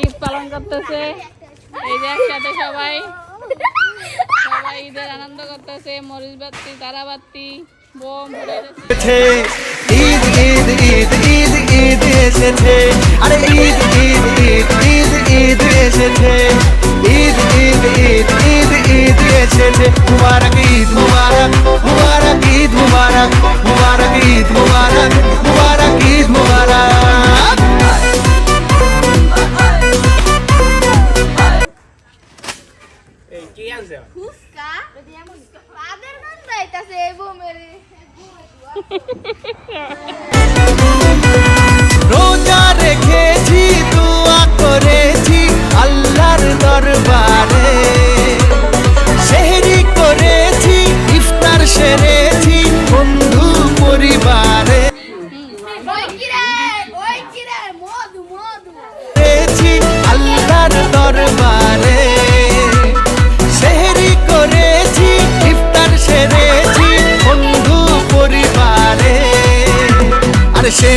ঈদ পালন করতেছে। এই যে একসাথে সবাই ঈদের আনন্দ করতেছে। মরিচ বাতি, তারা বাতি, বোম ঈদ ঈদ ঈদ ঈদ ঈদ এসেছে, আরে ঈদ ঈদ ঈদ ঈদ ঈদ এসেছে, ঈদ ঈদ ঈদ ঈদ ঈদ এসেছে। মুবারক ঈদ মুবারক, মুবারক ঈদ মুবারক, মুবারক ঈদ মুবারক, মুবারক ঈদ মুবারক। এই কি আনছে? ফুসকা আদের গান গাইতাছে এই বোমের রোজা রেখেছি, দোয়া করেছি আল্লাহর দরবারে, সেহরি করেছি, ইফতার সেরেছি বন্ধু পরিবারে, ওই কিরে মধু মধু করেছি আল্লাহর দরবারে, সেহরি করেছি, ইফতার সেরেছি বন্ধু পরিবারে। আরে সে